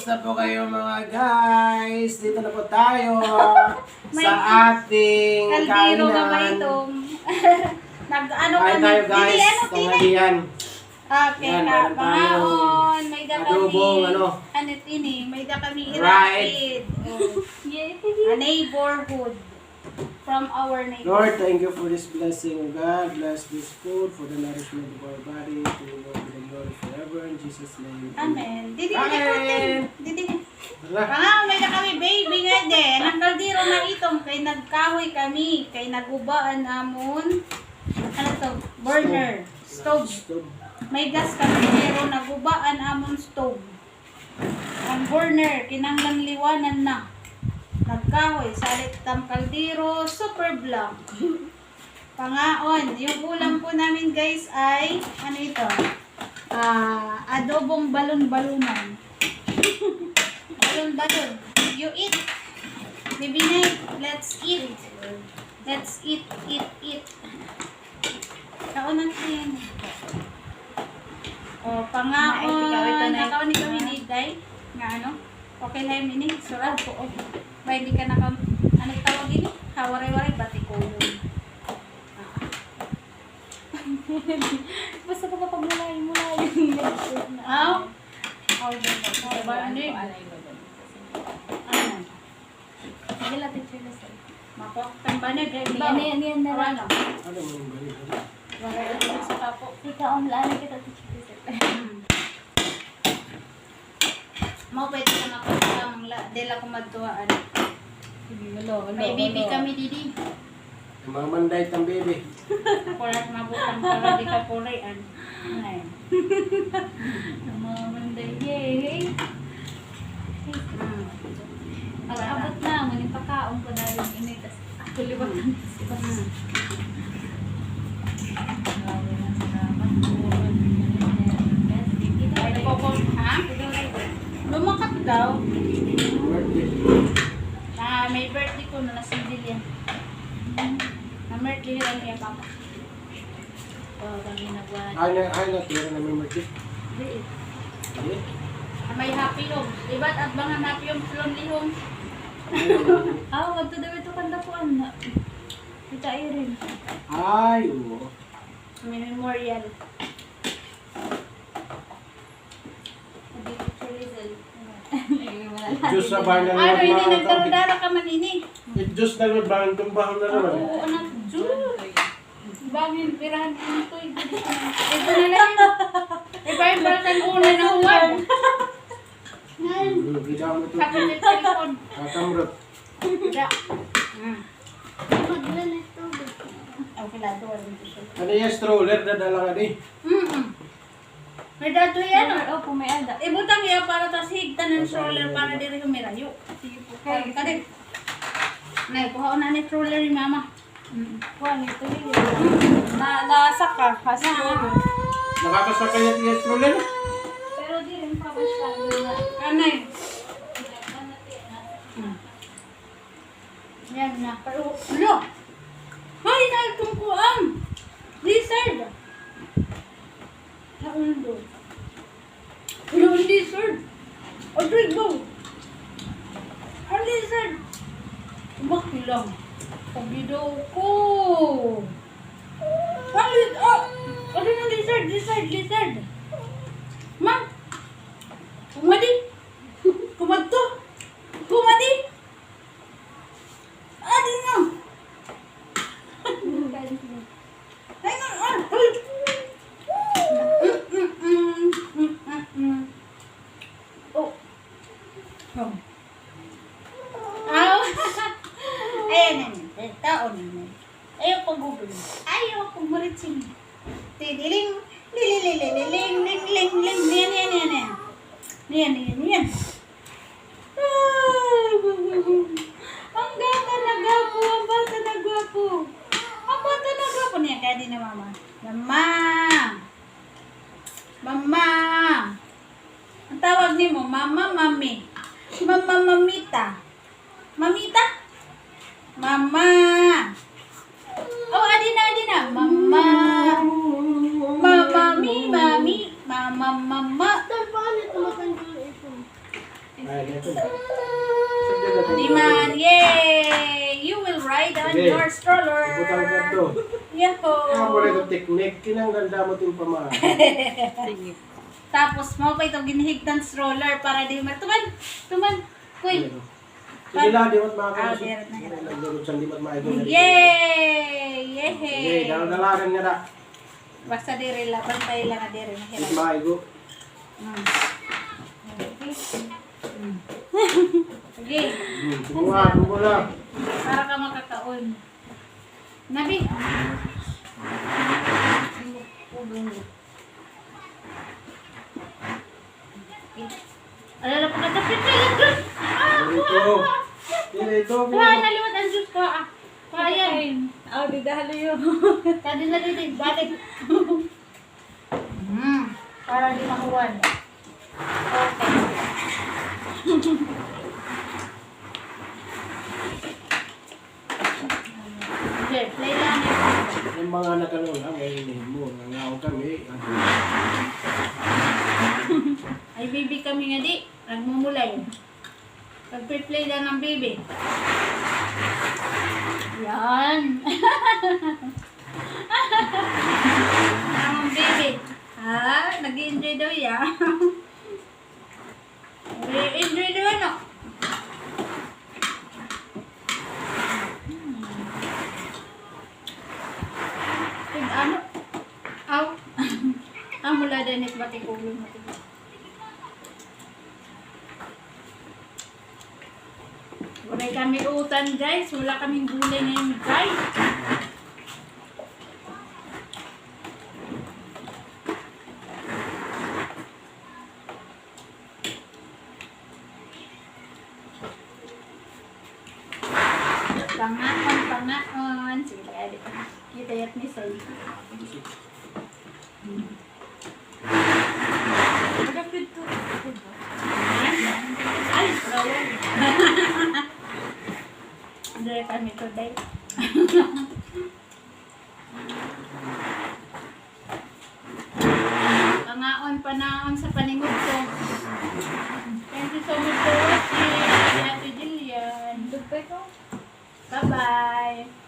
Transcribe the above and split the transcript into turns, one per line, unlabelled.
Kamusta po kayo mga guys? Dito na po tayo sa ating
Kaldero na ba
kainan.
itong? Nag-ano
Kain
kami?
tayo guys,
Dili, ano,
tanghalian.
Okay,
Yan,
ka.
meron tayo.
Pangaon. May da kami.
Adobong, ano?
Ano ini? May da kami
Right.
irapid. A neighborhood. From our neighborhood.
Lord, thank you for this blessing, O God. Bless this food for the nourishment of our body. To the Lord be the glory forever. In Jesus' name.
Amen. Didi,
Amen.
didi.
Hala.
Pangaon, may da kami baby nga din. Ang kaldero na itong kay nagkahoy kami. Kay nagubaan amon. Ano to? Burner. Stove.
Stove.
May gas kami pero nagubaan amon stove. Ang burner, kinanglang liwanan na. Nagkahoy, salit tam kaldero, super blank. Pangaon, yung ulam po namin guys ay, ano ito? Adobong balon-balunan. Balon-balon. You eat. Baby Night, let's eat. Let's eat, eat. Kaon natin. O, pangaon. Nakaon ni kami ni Day. Nga ano? Okay lang ini. Surad po. Ba, hindi ka naka... Ano tawag ini? Hawaray-waray. Batikuloy.
Basta pagkapag-mulay.
Aw? Ba, ano yun? Ano?
Sige lang, teacher na sa'yo.
Mapaktan ba na?
Yan na lang.
Ano mo yung ganyan?
Waray sa tapo.
Ikaw ang laan kita, teacher na sa'yo.
Mau pwede ka makasamang dela ko madtuaan. May bibi kami didi.
Mamanday tang baby.
Kurat mabutang para di ka purean. Ay.
Namamanday, yay! Pag-abot na, maning pagkaon ko na rin inay, tas ako liwatan.
Ay, pokol, ha? Lumakat daw.
Birthday.
May birthday ko na nasidil yan. Na birthday lang niya papa.
Kami nagwa.
Ay na, tira na may birthday. Eh?
May happy home. Iba't at bang happy home, lonely home.
Wag to daw ito kanda po, anak. Kita rin.
Ay, oo.
May memorial.
Diyos sa bahay na
Ano,
naman
hindi
mga
nagdarudara ka man ini.
Diyos na naman, bahay tumbahon na naman.
Oo, anak. Diyos. Bangin, pirahan ko nito. Ito na lang yun. Iba yung balasan una na huwag.
Bida mo ito.
Kapit yung telepon.
Katamrot.
Bida. Okay, lado.
Ano yung stroller na dala ka di?
May dato yan.
Opo, may ada.
Ibutang iya para tas higtan ng stroller para diri humirayo.
Sige po.
Okay, kadit. Nay, kuha na ni stroller ni mama.
Kuha nito yun. Nasa ka. Kasi
Nakakasakay yung stroller?
pero di rin pa masyado na.
Anay. Yan na. Pero, ulo. Hoy, nagtungkuan. Lizard. Naundo. Ulo, lizard. Audrey, go. Ang lizard. Umakilang. Pagidaw ko. Ang lizard. Ano ng lizard. Ma. Kumadi. Kumadto. Kumadi. Adi na. Ay, ay. Oh. Oh. Aw. Ayan na. Taon na. Ayaw pag-google. Ayaw pag-muritzing. Tidiling. Lilililililing. Ling. Niyan. Ang ganda na gapo. Ang bata na gapo. Niya kaya din na mama. Mama. Ang tawag ni mo, mama, mami. Mama, mamita. Mamita? Mama. Oh, adina. Mama. Mama, mami. Mama.
Ay, ito na. Sige na,
Animan, yay! You will ride on
Okay.
your stroller.
Butang ka to.
Yahoo!
Kaya mo rin ito technique. Kinang ganda mo itong pamahan.
Tapos mo pa ito ginhigtan stroller para di tuman. Kuy.
Sige lang, di mo't
Ah,
makakalas.
meron na.
Sige lang, durot siyang di mo't makakalas.
Yay!
Sige,
Yay!
dalagan nga na.
Basta diri lang, bantay lang na diri
Di
mahirap.
makaigo.
Sige,
Kumuha, kumuha.
para ka makakaon. Nabi. Alala pa ka tapit ka lang dun.
Dito. Dito.
Ah, naliwat ang juice ko. Ah, ayan.
Oh, di dahalo yun.
Kadi na dito, balik. Para di makuwan. Okay. Okay, play lang.
Yung mga nakaroon lang, may mo. Nangaw kami.
Ay, baby kami nga di. Nagmumulay. Pag-play lang ng baby. Yan. Ang baby. Ha? Nag-enjoy daw yan. Nag-enjoy daw ano? Ano? Aw. Mula din ito matikulo. Wala kami utan guys. Wala kaming gulay ngayon guys. Pangaon. Sige, adik. Kita yat ni Say.
Magapit to.
Ay, rawon. Dari kami today. Pangaon sa paningod ko. Thank you so much for watching. Ate Jillian.
Dugpay ko.
Bye-bye.